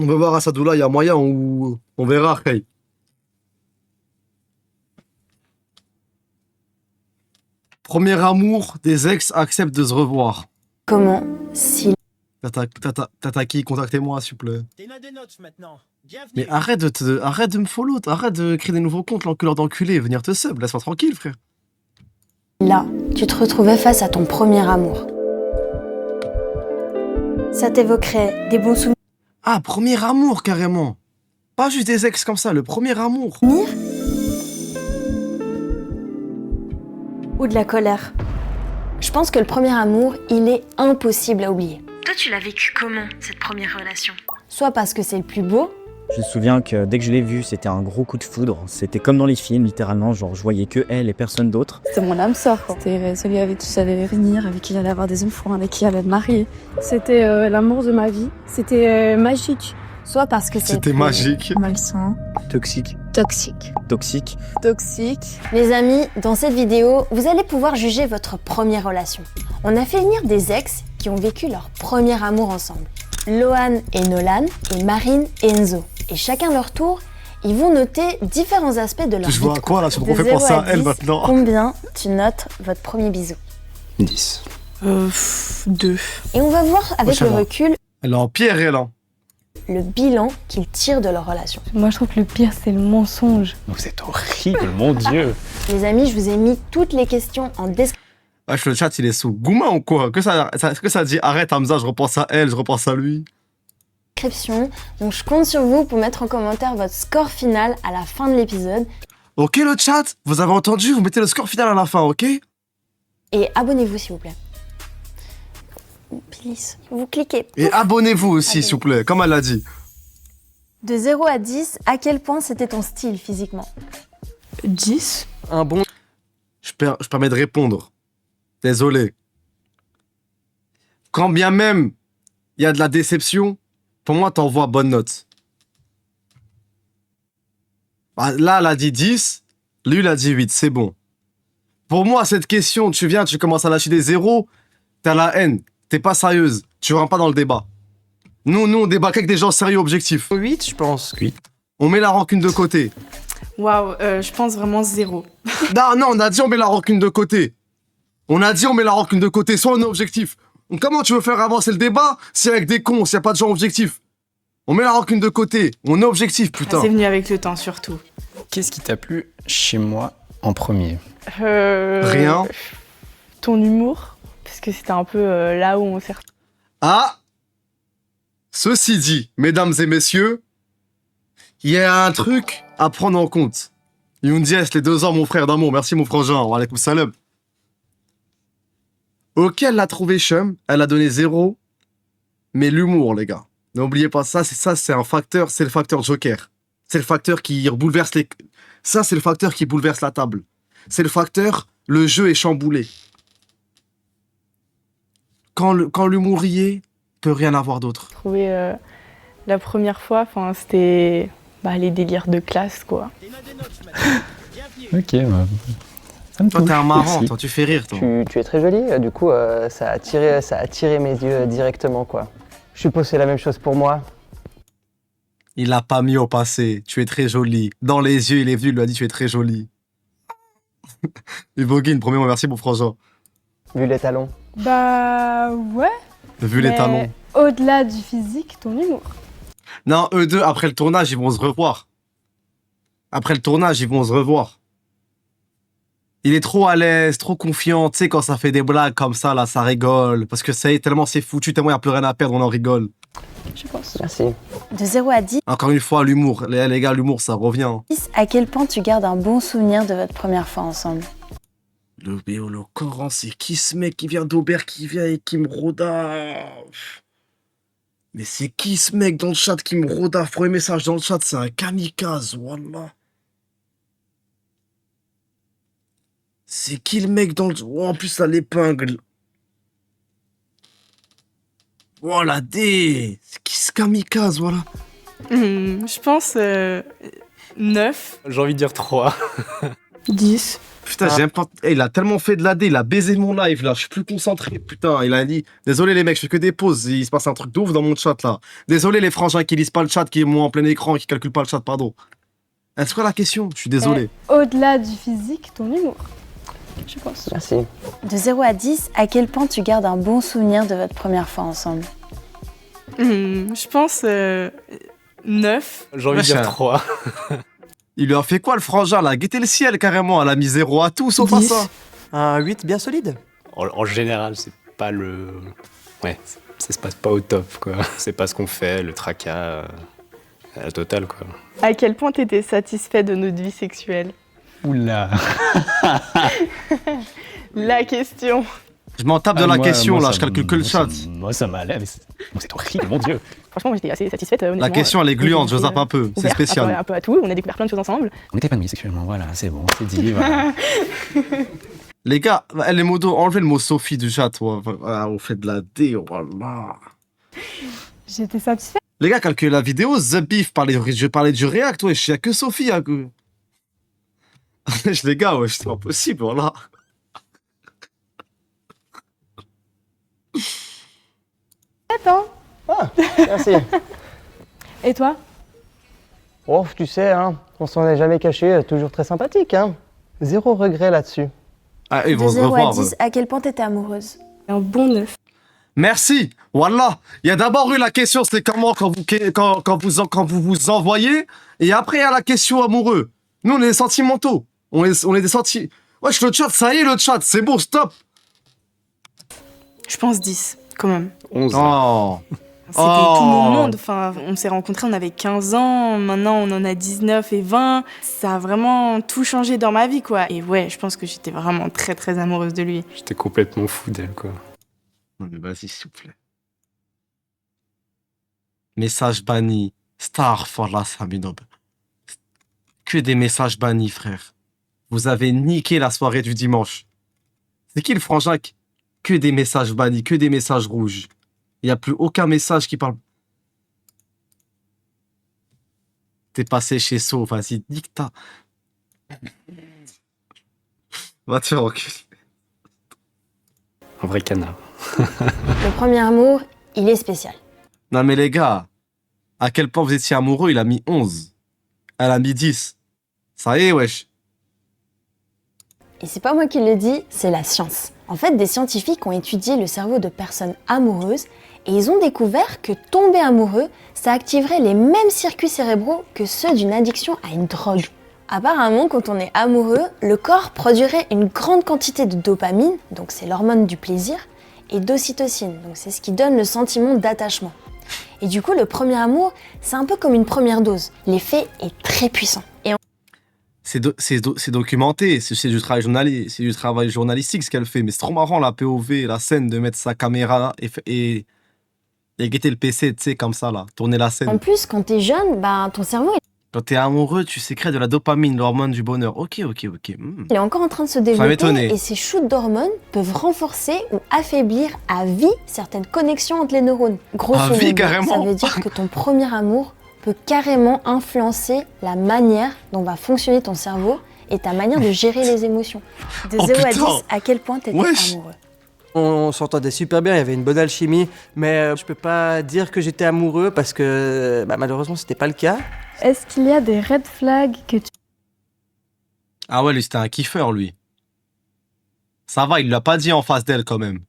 On va voir Asadoula, il y a moyen ou on verra, hey. Premier amour, des ex acceptent de se revoir. Comment si... Tata qui, contactez-moi s'il vous plaît. T'es une des nôtres maintenant. Bienvenue. Mais arrête de me follow, arrête de créer des nouveaux comptes, l'enculeur d'enculé, venir te sub, laisse-moi tranquille frère. Là, tu te retrouvais face à ton premier amour. Ça t'évoquerait des bons souvenirs Ah, premier amour carrément. Pas juste des ex comme ça, le premier amour. ou de la colère? Je pense que le premier amour, il est impossible à oublier. Toi, tu l'as vécu comment, cette première relation? Soit parce que c'est le plus beau. Je me souviens que dès que je l'ai vue, c'était un gros coup de foudre. C'était comme dans les films, littéralement, genre je voyais que elle et personne d'autre. C'était mon âme sœur. C'était celui avec qui j'allais venir, avec qui j'allais avoir des enfants, avec qui j'allais me marier. C'était l'amour de ma vie. C'était magique. Soit parce que c'est C'était magique. Malsain. Toxique. Toxique. Toxique. Toxique. Les amis, dans cette vidéo, vous allez pouvoir juger votre première relation. On a fait venir des ex qui ont vécu leur premier amour ensemble. Lohan et Nolan, et Marine et Enzo. Et chacun leur tour, ils vont noter différents aspects de leur vie. Tu vois à quoi là? Tu me De fais 0 penser à à elle 10, maintenant. Combien tu notes votre premier bisou? 10. 2. Et on va voir avec ça le va. recul Elle est en pierre elle hein. le bilan qu'ils tirent de leur relation. Moi, je trouve que le pire, c'est le mensonge. Vous êtes horrible, mon Dieu. Les amis, je vous ai mis toutes les questions en description. Wesh, le chat il est sous Gouma ou quoi? Que ça dit arrête Hamza, je repense à elle, je repense à lui. Donc je compte sur vous pour mettre en commentaire votre score final à la fin de l'épisode. Ok le chat, vous avez entendu, vous mettez le score final à la fin, ok? Et abonnez-vous s'il vous plaît. Please, vous cliquez. Et abonnez-vous aussi s'il vous plaît, comme elle l'a dit. De 0 à 10, à quel point c'était ton style physiquement? 10. Un bon... Je permets de répondre. Désolé. Quand bien même il y a de la déception, pour moi t'envoies bonne note. Ah, là elle a dit 10, lui il a dit 8, c'est bon. Pour moi cette question, tu viens, tu commences à lâcher des zéros, t'as la haine, t'es pas sérieuse, tu rentres pas dans le débat. Nous on débat qu'avec des gens sérieux objectifs. 8, je pense. 8. On met la rancune de côté. Waouh, je pense vraiment 0. Non, on a dit on met la rancune de côté. On a dit on met la rancune de côté, soit on est objectif. Donc, comment tu veux faire avancer le débat si avec des cons, s'il n'y a pas de gens objectifs? On met la rancune de côté, on est objectif, putain. C'est venu avec le temps surtout. Qu'est-ce qui t'a plu chez moi en premier? Rien. Ton humour, parce que c'était un peu là où on s'est... Ah! Ceci dit, mesdames et messieurs, il y a un truc à prendre en compte. Youndies, les 2 ans, mon frère d'amour, merci mon frangin, wa alaykoum salam. Ok, elle l'a trouvé chum, elle a donné 0, mais l'humour, les gars. N'oubliez pas, ça, c'est un facteur, c'est le facteur joker. C'est le facteur qui bouleverse les... Ça, c'est le facteur qui bouleverse la table. C'est le facteur, le jeu est chamboulé. Quand l'humour y est, peut rien avoir d'autre. Trouvé la première fois, enfin c'était les délires de classe quoi. T'es une des nôtres maintenant. Bienvenue. Ok, bah, ça me Toi, touche. t'es un marrant, Merci. toi, tu fais rire, toi. Tu es très jolie, du coup ça a attiré mes yeux directement quoi. Je suppose que c'est la même chose pour moi. Il l'a pas mis au passé. Tu es très jolie. Dans les yeux, il est venu, il lui a dit tu es très jolie. Et Voguine, premier mot, merci mon frangin. Vu les talons. Bah ouais. Vu les mais talons. Au-delà du physique, ton humour. Non, eux deux, après le tournage, ils vont se revoir. Après le tournage, ils vont se revoir. Il est trop à l'aise, trop confiant. Tu sais, quand ça fait des blagues comme ça, là, ça rigole. Parce que ça y est, tellement c'est foutu, tellement il n'y a plus rien à perdre, on en rigole. Je pense. Merci. De 0 à 10, Encore une fois, l'humour. Les gars, l'humour, ça revient. à quel point tu gardes un bon souvenir de votre première fois ensemble? Le Coran, c'est qui ce mec qui vient d'Aubert, qui vient et qui me rôda? Mais c'est qui ce mec dans le chat qui me rôda? Faut un message dans le chat, c'est un kamikaze, wallah. C'est qui le mec dans le... Oh, en plus, là, l'épingle. Voilà, c'est qui ce kamikaze, voilà. Je pense 9. J'ai envie de dire 3. 10. Putain, j'aime pas. Eh, il a tellement fait de l'AD, il a baisé mon live là, je suis plus concentré. Putain, il a dit. Désolé les mecs, je fais que des pauses, il se passe un truc de ouf dans mon chat là. Désolé les frangins qui lisent pas le chat, qui est moi en plein écran, qui calculent pas le chat, pardon. Est-ce quoi la question? Je suis désolé. Au-delà du physique, ton humour, je pense. Merci. De 0 à 10, à quel point tu gardes un bon souvenir de votre première fois ensemble? Je pense 9. J'ai envie de Wesh, dire 3. Il lui a fait quoi le frangin là? Guetter le ciel carrément, elle a mis 0 à tout sauf à 10. ça. Un 8 bien solide. En général, c'est pas le... Ouais, ça se passe pas au top, quoi. C'est pas ce qu'on fait, le tracas, la totale, quoi. À quel point t'étais satisfait de notre vie sexuelle? Oula. La question. Je m'en tape de la question là, je calcule que le chat. Moi, ça m'allait, mais c'est horrible, mon Dieu. Franchement, j'étais assez satisfaite. La question elle est gluante, je zappe un peu, c'est spécial. Un peu à tout, on a découvert plein de choses ensemble. On est épanoui sexuellement, voilà, c'est bon, c'est dit, voilà. Les gars, les modos, enlevez le mot Sophie du chat, on fait de la D, oh là là. J'étais satisfaite. Les gars, calculez la vidéo, The Beef, je parlais du React, ouais, je y a que Sophie. Hein, que... les gars, ouais, c'est pas possible, voilà. Attends. Merci. Et toi? Oh, tu sais, hein, on s'en est jamais caché, toujours très sympathique, hein. Zéro regret là-dessus. Ah, ils De vont se 0 à revoir. 10, à quel point t'étais amoureuse? Un bon 9. Merci, voilà. Il y a d'abord eu la question, c'était comment quand vous vous envoyez, et après il y a la question amoureux. Nous, on est des sentimentaux. On est des sentiments. Wesh, le chat, ça y est, le chat, c'est bon, stop. Je pense 10, quand même. 11. Oh. C'était Oh. tout mon monde. Enfin, on s'est rencontrés, on avait 15 ans. Maintenant, on en a 19 et 20. Ça a vraiment tout changé dans ma vie, quoi. Et ouais, je pense que j'étais vraiment très, très amoureuse de lui. J'étais complètement fou d'elle, quoi. Non mais vas-y, s'il vous plaît. Message banni. Star for la Saminob. Que des messages bannis, frère. Vous avez niqué la soirée du dimanche. C'est qui le frangin? Que des messages bannis, que des messages rouges. Il n'y a plus aucun message qui parle. T'es passé chez So, vas-y, nique ta. Va te faire enculer. Un vrai canard. Le premier amour, il est spécial. Non mais les gars, à quel point vous étiez amoureux, il a mis 11. Elle a mis 10. Ça y est, wesh. Et c'est pas moi qui le dis, c'est la science. En fait, des scientifiques ont étudié le cerveau de personnes amoureuses et ils ont découvert que tomber amoureux, ça activerait les mêmes circuits cérébraux que ceux d'une addiction à une drogue. Apparemment, quand on est amoureux, le corps produirait une grande quantité de dopamine, donc c'est l'hormone du plaisir, et d'ocytocine, donc c'est ce qui donne le sentiment d'attachement. Et du coup, le premier amour, c'est un peu comme une première dose. L'effet est très puissant. Et C'est documenté, c'est du travail journalistique ce qu'elle fait, mais c'est trop marrant la POV, la scène de mettre sa caméra là et guetter le PC, tu sais, comme ça là, tourner la en scène. plus, quand t'es jeune, ton cerveau Quand t'es amoureux, tu sécrètes de la dopamine, l'hormone du bonheur. Ok. il est encore en train de se m'étonner. développer et ces shoots d'hormones peuvent renforcer ou affaiblir à vie certaines connexions entre les neurones. Grosso À vie, modo, carrément. ça veut dire que ton premier amour peut carrément influencer la manière dont va fonctionner ton cerveau et ta manière de gérer les émotions. De Oh, 0 à putain. 10, à quel point t'étais Wesh. amoureux? On s'entendait super bien, il y avait une bonne alchimie, mais je peux pas dire que j'étais amoureux parce que malheureusement c'était pas le cas. Est-ce qu'il y a des red flags que Ah ouais, lui c'était un kiffeur lui. Ça va, il l'a pas dit en face d'elle quand même.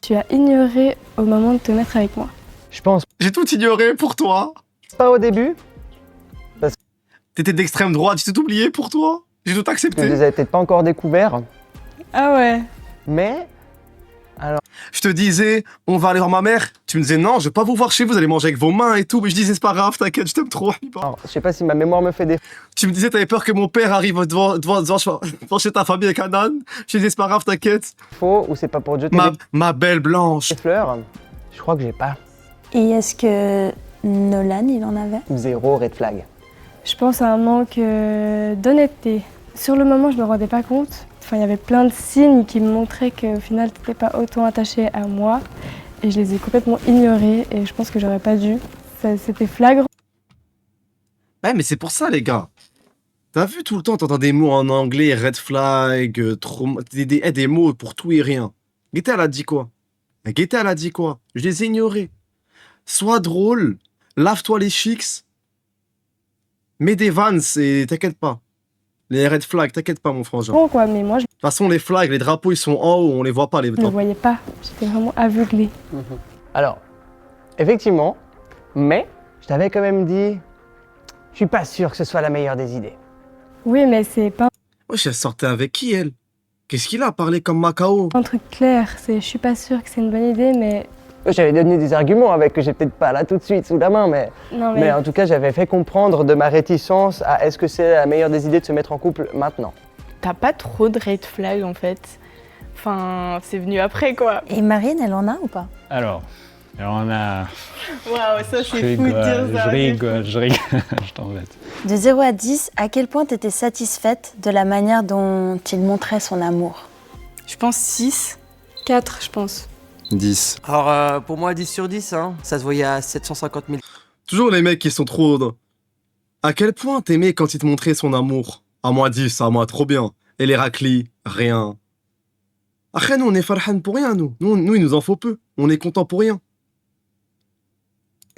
tu as ignoré au moment de te mettre avec moi? Je pense J'ai tout ignoré pour toi. pas au début, T'étais d'extrême droite, j'ai tout oublié pour toi. J'ai tout que je accepté. les avais peut-être pas encore découverts, Ah ouais. mais Je te disais, on va aller voir ma mère. Tu me disais, non, je vais pas vous voir chez vous, vous allez manger avec vos mains et tout. Mais je disais, c'est pas grave, t'inquiète, je t'aime trop. alors, je sais pas si ma mémoire me fait défaut. Tu me disais, t'avais peur que mon père arrive devant chez ta famille avec un âne. Je disais, c'est pas grave, t'inquiète. Ou c'est pas pour jeter Ma belle blanche. des fleurs. Je crois que j'ai pas. Et est-ce que Nolan, il en avait? Zéro red flag. Je pense à un manque d'honnêteté. Sur le moment, je me rendais pas compte. Enfin, il y avait plein de signes qui me montraient qu'au final, t'étais pas autant attaché à moi. Et je les ai complètement ignorés et je pense que j'aurais pas dû. C'était flagrant. Ouais, mais c'est pour ça, les gars. T'as vu tout le temps, t'entends des mots en anglais, red flag, des mots pour tout et rien. Guetta, elle a dit quoi? Guetta, elle a dit quoi? Je les ai ignorés. Sois drôle, lave-toi les chics, mets des vans et t'inquiète pas. Les red flags, t'inquiète pas, mon frangin. De Bon, quoi, mais moi, je toute façon, les flags, les drapeaux, ils sont en haut, on les voit pas, les ne le drapeaux. voyais pas. J'étais vraiment aveuglée. Alors, effectivement, mais je t'avais quand même dit, je suis pas sûr que ce soit la meilleure des idées. Oui, mais c'est pas Wesh, elle sortait avec qui, elle? Qu'est-ce qu'il a parlé comme Macao? un truc clair. Je suis pas sûre que c'est une bonne idée, mais... J'avais donné des arguments avec que j'ai peut-être pas là tout de suite sous la main, mais Non, mais en tout cas, j'avais fait comprendre de ma réticence à est-ce que c'est la meilleure des idées de se mettre en couple maintenant. T'as pas trop de red flag en fait. Enfin, c'est venu après quoi. Et Marine, elle en a ou pas? Alors on a... Waouh, ça Je c'est fou de dire ça. je rigole, je t'embête. De 0 à 10, à quel point t'étais satisfaite de la manière dont il montrait son amour? Je pense 6. 4, je pense. 10. Alors, pour moi, 10 sur 10, hein, ça se voyait à 750 000. Toujours les mecs qui sont trop... À quel point t'aimais quand il te montrait son amour? À moi 10, à moi trop bien. Et les raclis, rien. Après, nous, on est farhan pour rien, nous. Nous, il nous en faut peu. On est content pour rien.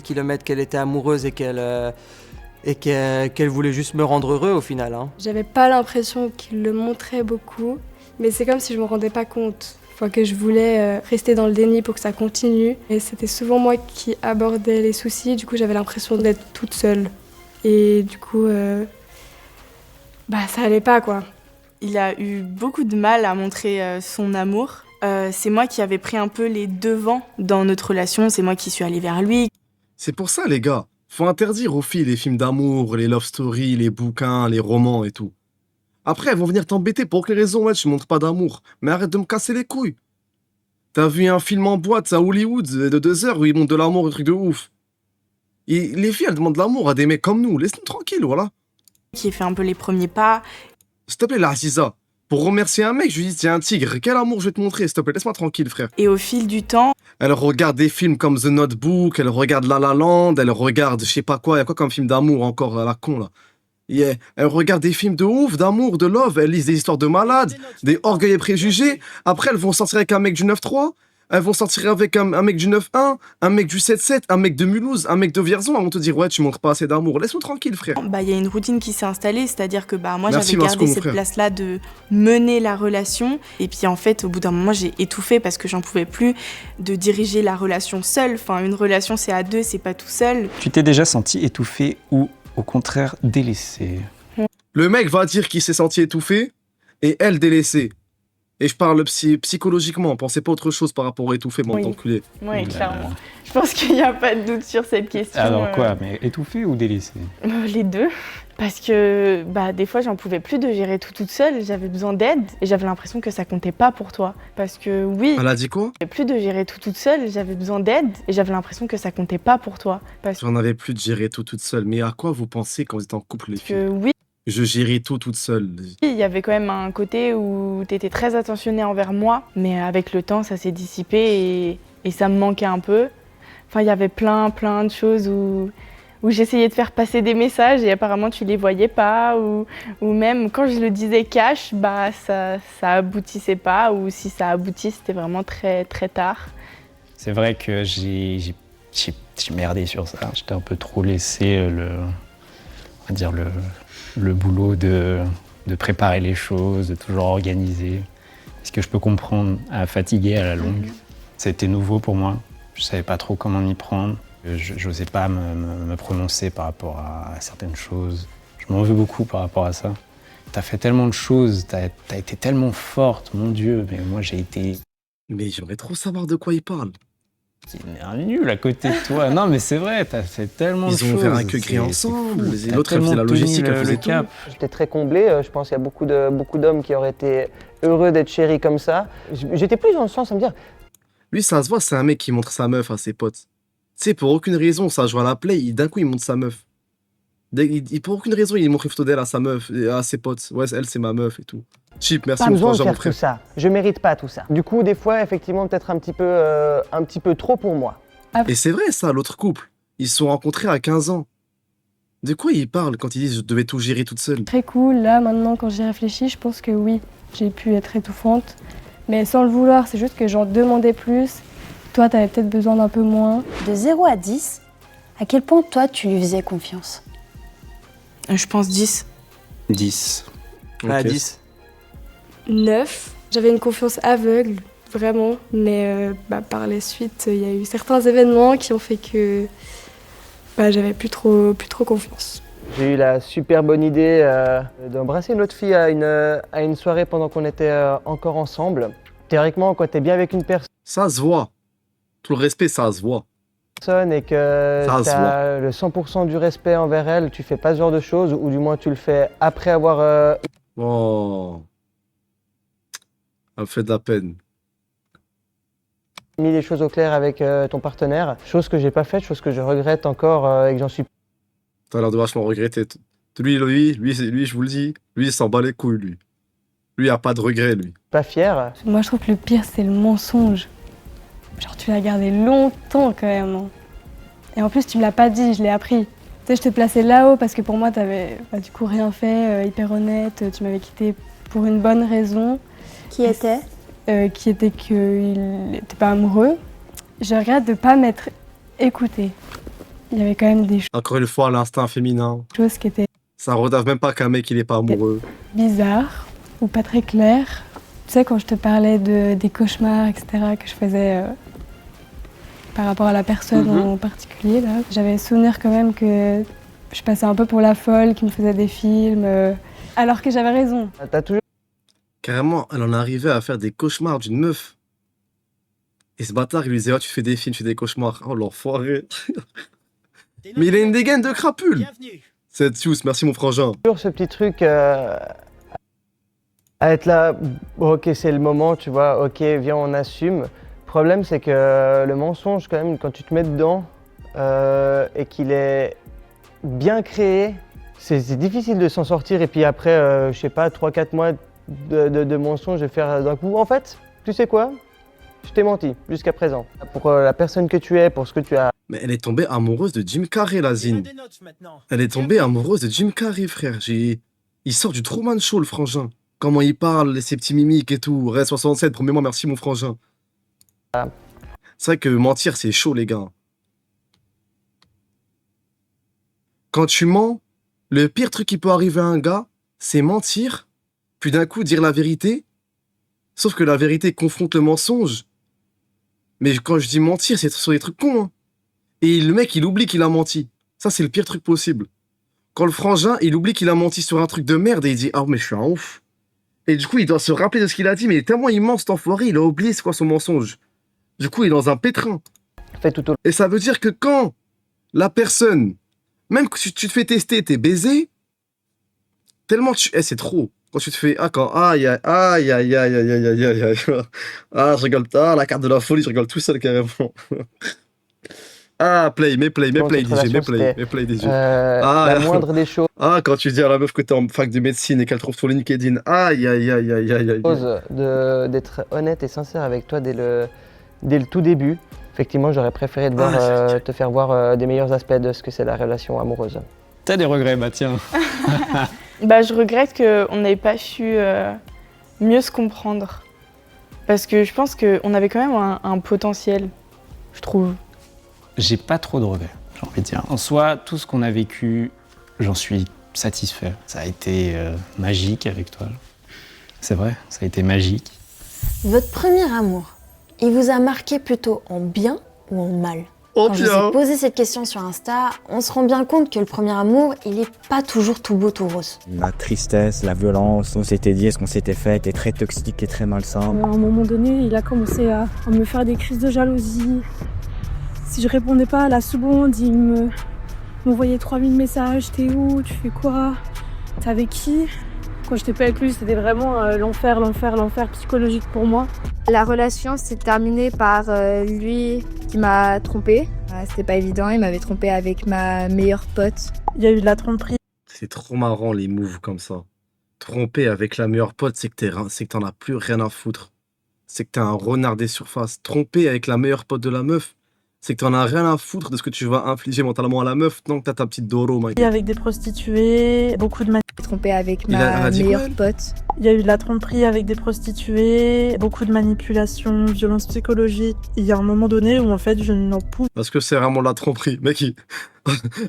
Kilomètres qu'elle était amoureuse et qu'elle voulait juste me rendre heureux au final. Hein. J'avais pas l'impression qu'il le montrait beaucoup, mais c'est comme si je me rendais pas compte. Enfin, que je voulais rester dans le déni pour que ça continue. Et c'était souvent moi qui abordais les soucis, du coup j'avais l'impression d'être toute seule. Et du coup, ça allait pas quoi. Il a eu beaucoup de mal à montrer son amour. C'est moi qui avais pris un peu les devants dans notre relation, c'est moi qui suis allée vers lui. C'est pour ça, les gars. Faut interdire aux filles les films d'amour, les love stories, les bouquins, les romans et tout. Après, elles vont venir t'embêter pour quelle raison? Ouais, tu montres pas d'amour. Mais arrête de me casser les couilles. T'as vu un film en boîte à Hollywood de 2 heures où ils montrent de l'amour, un truc de ouf. Et les filles, elles demandent de l'amour à des mecs comme nous. Laisse-nous tranquilles, voilà. Qui a fait un peu les premiers pas. S'il te plaît, la Aziza. Pour remercier un mec, je lui dis, tiens, un tigre, quel amour je vais te montrer, s'il te plaît, laisse-moi tranquille, frère. Et au fil du temps, Elle regarde des films comme The Notebook, elle regarde La La Land, elle regarde, je sais pas quoi, il y a quoi comme film d'amour encore à la con, là. Yeah. Elle regarde des films de ouf, d'amour, de love, elle lit des histoires de malades, des orgueils et préjugés. Après, elles vont sortir avec un mec du 9-3, elles vont sortir avec un mec du 9-1, un mec du 7-7, un mec de Mulhouse, un mec de Vierzon. Elles vont te dire, ouais, tu montres pas assez d'amour. Laisse-nous tranquille, frère. il y a une routine qui s'est installée, c'est-à-dire que moi Merci, j'avais Masco, gardé mon cette frère. place-là de mener la relation. Et puis en fait, au bout d'un moment, j'ai étouffé parce que j'en pouvais plus de diriger la relation seule. Enfin, une relation, c'est à deux, c'est pas tout seul. Tu t'es déjà senti étouffé ou au contraire délaissé? Le mec va dire qu'il s'est senti étouffé et elle délaissée. Et je parle psychologiquement, pensez pas autre chose par rapport au étouffé, bande Oui. d'enculé. Oui, clairement. Je pense qu'il n'y a pas de doute sur cette question. Alors quoi, mais étouffé ou délaissé? Les deux. Parce que des fois, j'en pouvais plus de gérer tout toute seule. J'avais besoin d'aide et j'avais l'impression que ça comptait pas pour toi. Parce que oui, Elle a dit quoi? j'avais plus de gérer tout toute seule. J'avais besoin d'aide et j'avais l'impression que ça comptait pas pour toi. Parce J'en avais plus de gérer tout toute seule. Mais à quoi vous pensez quand vous êtes en couple, les filles? que oui, Je gérais tout toute seule. il y avait quand même un côté où t'étais très attentionnée envers moi. Mais avec le temps, ça s'est dissipé et ça me manquait un peu. Enfin, il y avait plein de choses où j'essayais de faire passer des messages et apparemment tu les voyais pas, ou même quand je le disais cash, ça aboutissait pas, ou si ça aboutit, c'était vraiment très tard. C'est vrai que j'ai merdé sur ça. J'étais un peu trop laissé le boulot de préparer les choses, de toujours organiser. Ce que je peux comprendre à fatiguer à la longue. Ça a été nouveau pour moi. Je savais pas trop comment m'y prendre. J'osais pas me prononcer par rapport à certaines choses. Je m'en veux beaucoup par rapport à ça. T'as fait tellement de choses, t'as été tellement forte, mon Dieu, mais moi j'ai été Mais j'aimerais trop savoir de quoi il parle. un nul à côté de toi. Non mais c'est vrai, t'as fait tellement de Ils choses. ont ouvert un queue gris c'est ensemble. fou. Et T'as l'autre, elle faisait la tellement logistique, tenu elle faisait le cap. J'étais très comblé, je pense qu'il y a beaucoup d'hommes qui auraient été heureux d'être chéris comme ça. J'étais plus dans le sens à me dire, Lui, ça se voit, c'est un mec qui montre sa meuf à ses potes. Tu sais, pour aucune raison, ça joue à la play, d'un coup, il montre sa meuf. Pour aucune raison, il montre une photo d'elle à sa meuf, à ses potes. Ouais, elle, c'est ma meuf et tout. Chip, merci, pas mon besoin de frangin, mon faire tout frère. ça. Je mérite pas tout ça. Du coup, des fois, effectivement, peut-être un petit peu trop pour moi. Et c'est vrai, ça, l'autre couple. Ils se sont rencontrés à 15 ans. De quoi il parle quand il dit je devais tout gérer toute seule? Très cool, là maintenant quand j'y réfléchis, je pense que oui, j'ai pu être étouffante. Mais sans le vouloir, c'est juste que j'en demandais plus. Toi, t'avais peut-être besoin d'un peu moins. De 0 à 10, à quel point toi tu lui faisais confiance? Je pense 10. 10. À Ok. 10. 9. J'avais une confiance aveugle, vraiment. Mais par la suite, il y a eu certains événements qui ont fait que j'avais plus trop confiance. J'ai eu la super bonne idée d'embrasser une autre fille à une soirée pendant qu'on était encore ensemble. Théoriquement, quand t'es bien avec une Ça se voit. Tout le respect, ça se voit. personne et que Ça se t'as le 100% du respect envers elle, tu fais pas ce genre de choses, ou du moins tu le fais après avoir Oh. Ça me fait de la peine. mis les choses au clair avec ton partenaire. Chose que j'ai pas faite, chose que je regrette encore et que j'en suis T'as l'air de vachement regretter. Lui, je vous le dis, lui, il s'en bat les couilles, lui. Lui, il a pas de regret, lui. pas fier. Moi, je trouve que le pire, c'est le mensonge. Genre, tu l'as gardé longtemps quand même, hein. Et en plus, tu me l'as pas dit, je l'ai appris. Tu sais, je te plaçais là-haut parce que pour moi, t'avais du coup rien fait, hyper honnête. Tu m'avais quitté pour une bonne raison. Qui était? Qui était qu'il n'était pas amoureux. Je regrette de pas m'être écoutée. Il y avait quand même des Encore une fois, l'instinct féminin. choses qui étaient Ça redave même pas qu'un mec, il est pas amoureux. bizarres ou pas très claires. Tu sais, quand je te parlais des cauchemars, etc., que je faisais par rapport à la personne en particulier, là, j'avais souvenir quand même que je passais un peu pour la folle qui me faisait des films, alors que j'avais raison. T'as toujours Carrément, elle en arrivait à faire des cauchemars d'une meuf. Et ce bâtard, il lui disait, oh, tu fais des films, tu fais des cauchemars. Oh, l'enfoiré. Mais il a une dégaine de crapule. Bienvenue. C'est Tius, merci mon frangin. ce petit truc à être là, ok c'est le moment, tu vois, ok viens on assume. Le problème c'est que le mensonge quand même, quand tu te mets dedans et qu'il est bien créé, c'est difficile de s'en sortir et puis après, je sais pas, 3-4 mois de mensonges, de faire d'un coup, en fait, tu sais quoi? Je t'ai menti jusqu'à présent. Pour la personne que tu es, pour ce que tu as. Mais elle est tombée amoureuse de Jim Carrey, la Et Zine. des notes maintenant. Elle est tombée amoureuse de Jim Carrey, frère. Il sort du Truman Show, le frangin. Comment il parle, ses petits mimiques et tout. Reste 67, promets-moi, merci mon frangin. C'est vrai que mentir, c'est chaud, les gars. Quand tu mens, le pire truc qui peut arriver à un gars, c'est mentir, puis d'un coup dire la vérité. Sauf que la vérité confronte le mensonge. Mais quand je dis mentir, c'est sur des trucs cons, hein. Et le mec, il oublie qu'il a menti. Ça, c'est le pire truc possible. Quand le frangin, il oublie qu'il a menti sur un truc de merde et il dit « Ah, mais je suis un ouf ». Et du coup, il doit se rappeler de ce qu'il a dit, mais tellement il ment, cet enfoiré, il a oublié c'est quoi son mensonge. Du coup, il est dans un pétrin. Fait tout au Et ça veut dire que quand la personne, même que tu te fais tester, t'es baisé, tellement tu... c'est trop. Quand tu te fais... Ah, quand... Aïe, aïe, aïe, aïe, aïe, aïe, aïe, aïe, aïe, aïe. Ah, je rigole. Ah, la carte de la folie, je rigole tout seul, carrément. Ah, play, mais play, Dans cette DJ, relation, mais play, DJ. la moindre des choses Ah, quand tu dis à la meuf que t'es en fac de médecine et qu'elle trouve ton LinkedIn. Aïe, aïe, aïe, aïe, aïe, aïe. d'être honnête et sincère avec toi dès le tout début. Effectivement, j'aurais préféré te faire voir des meilleurs aspects de ce que c'est la relation amoureuse. T'as des regrets, bah tiens. Je regrette qu'on n'ait pas su mieux se comprendre. Parce que je pense qu'on avait quand même un potentiel, je trouve. J'ai pas trop de regrets, j'ai envie de dire. En soi, tout ce qu'on a vécu, j'en suis satisfait. Ça a été magique avec toi. C'est vrai, ça a été magique. Votre premier amour, il vous a marqué plutôt en bien ou en mal? Oh, Quand je vous ai posé cette question sur Insta, on se rend bien compte que le premier amour, il est pas toujours tout beau, tout rose. La tristesse, la violence, on s'était dit, ce qu'on s'était fait était très toxique et très malsain. À un moment donné, il a commencé à me faire des crises de jalousie. Si je répondais pas à la seconde, il m'envoyait 3000 messages. T'es où? Tu fais quoi? T'es avec qui? Quand j'étais pas avec lui, c'était vraiment l'enfer psychologique pour moi. La relation s'est terminée par lui qui m'a trompée. C'était pas évident, il m'avait trompée avec ma meilleure pote. Il y a eu de la tromperie. C'est trop marrant, les moves comme ça. Tromper avec la meilleure pote, c'est que t'en as plus rien à foutre. C'est que t'es un renard des surfaces. Tromper avec la meilleure pote de la meuf, c'est que t'en as rien à foutre de ce que tu vas infliger mentalement à la meuf tant que t'as ta petite Doro, mec. Avec des prostituées, beaucoup de Trompé avec Elle ma a dit quoi, meilleure elle pote. Il y a eu de la tromperie avec des prostituées, beaucoup de manipulation, violence psychologique. Il y a un moment donné où en fait je n'en pouvais. Parce que c'est vraiment de la tromperie. Mec,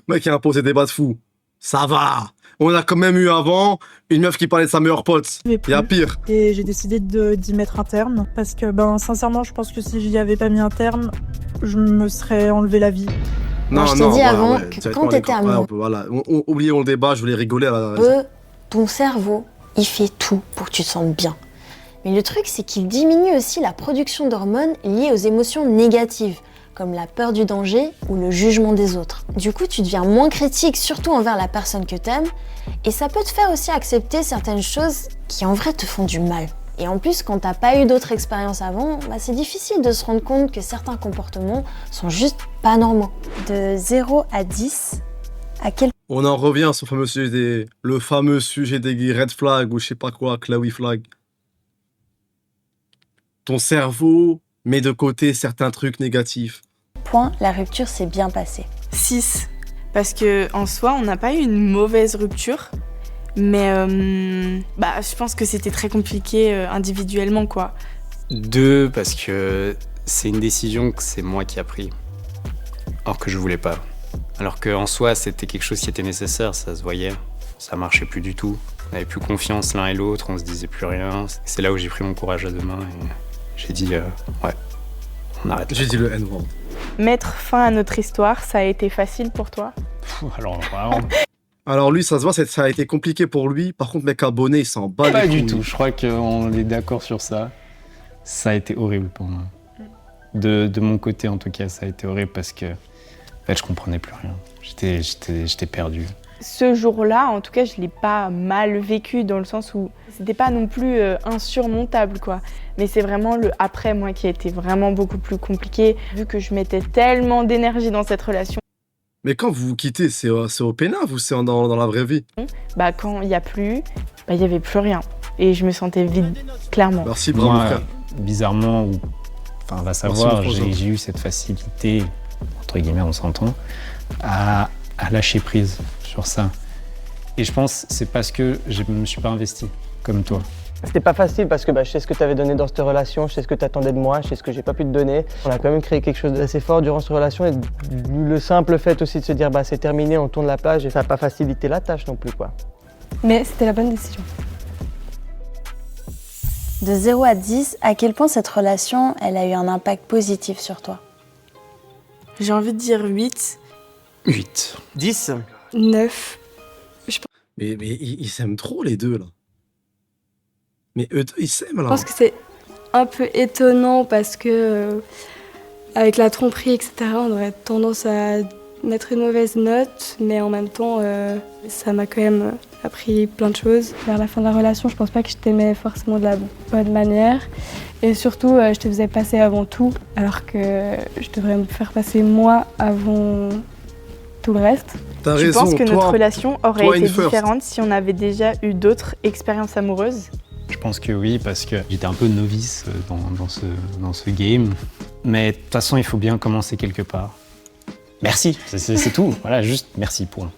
mec, il a imposé des bas de fou. Ça va. On a quand même eu avant une meuf qui parlait de sa meilleure pote. Il y a pire. Et j'ai décidé d'y mettre un terme parce que sincèrement je pense que si j'y avais pas mis un terme, je me serais enlevé la vie. Moi, je t'ai dit voilà, avant ouais, que directement, quand t'étais les camps. amoureux, Voilà, oublions le débat, je voulais rigoler à la ton cerveau, il fait tout pour que tu te sentes bien. Mais le truc, c'est qu'il diminue aussi la production d'hormones liées aux émotions négatives, comme la peur du danger ou le jugement des autres. Du coup, tu deviens moins critique, surtout envers la personne que t'aimes, et ça peut te faire aussi accepter certaines choses qui en vrai te font du mal. Et en plus, quand t'as pas eu d'autres expériences avant, c'est difficile de se rendre compte que certains comportements sont juste pas normaux. De 0 à 10, à quel On en revient sur le fameux sujet des red flags ou je sais pas quoi, Chloe flag. Ton cerveau met de côté certains trucs négatifs. point la rupture s'est bien passée? 6. Parce que en soi, on n'a pas eu une mauvaise rupture, mais je pense que c'était très compliqué individuellement, quoi. 2, parce que c'est une décision que c'est moi qui a pris, or que je voulais pas. Alors qu'en soi, c'était quelque chose qui était nécessaire, ça se voyait, ça marchait plus du tout. On n'avait plus confiance l'un et l'autre, on se disait plus rien. C'est là où j'ai pris mon courage à deux mains et j'ai dit ouais, on arrête. J'ai dit le N-word. Mettre fin à notre histoire, ça a été facile pour toi? Alors, vraiment. Alors lui, ça se voit, ça a été compliqué pour lui. Par contre, mec abonné, il s'en bat Pas les du couilles. tout, je crois qu'on est d'accord sur ça. Ça a été horrible pour moi. De mon côté, en tout cas, ça a été horrible parce que en fait, je comprenais plus rien. J'étais perdu. Ce jour-là, en tout cas, je l'ai pas mal vécu dans le sens où c'était pas non plus insurmontable, quoi. Mais c'est vraiment le après, moi, qui a été vraiment beaucoup plus compliqué, vu que je mettais tellement d'énergie dans cette relation. Mais quand vous vous quittez, c'est au pénal ou c'est dans la vraie vie? Quand il y a plus, il y avait plus rien. Et je me sentais vide, clairement. Merci, bravo Moi, frère. bizarrement, va savoir, Merci, mon frangin. j'ai eu cette facilité, entre guillemets, on s'entend, à lâcher prise sur ça. Et je pense que c'est parce que je me suis pas investi, comme toi. C'était pas facile parce que je sais ce que tu avais donné dans cette relation, je sais ce que tu attendais de moi, je sais ce que j'ai pas pu te donner. On a quand même créé quelque chose d'assez fort durant cette relation et le simple fait aussi de se dire c'est terminé, on tourne la page et ça n'a pas facilité la tâche non plus, quoi. Mais c'était la bonne décision. De 0 à 10, à quel point cette relation, elle a eu un impact positif sur toi? J'ai envie de dire 8. 8. 10. 9. Mais ils s'aiment trop les deux là. Mais eux deux, ils s'aiment là. Je pense que c'est un peu étonnant parce que avec la tromperie, etc., on aurait tendance à mettre une mauvaise note, mais en même temps, ça m'a quand même appris plein de choses. Vers la fin de la relation, je pense pas que je t'aimais forcément de la bonne manière. Et surtout, je te faisais passer avant tout, alors que je devrais me faire passer moi avant tout le reste. T'as Tu raison, penses que toi, notre relation aurait toi été in first. différente si on avait déjà eu d'autres expériences amoureuses? Je pense que oui, parce que j'étais un peu novice dans ce game. Mais de toute façon, il faut bien commencer quelque part. Merci, c'est tout. Voilà, juste merci, point.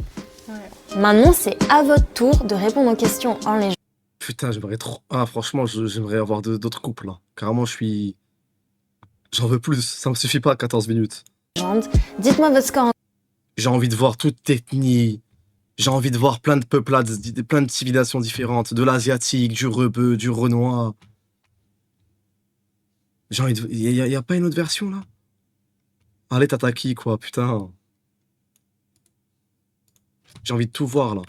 Maintenant, c'est à votre tour de répondre aux questions en légende. Putain, j'aimerais trop. Ah, franchement, j'aimerais avoir d'autres couples là. Carrément, j'en veux plus. Ça me suffit pas, 14 minutes. Dites-moi votre score en J'ai envie de voir toute ethnie. J'ai envie de voir plein de peuplades, plein de civilisations différentes. De l'asiatique, du rebeu, du renois. J'ai envie de. Y a pas une autre version là? Allez, Tataki, quoi, putain. J'ai envie de tout voir là.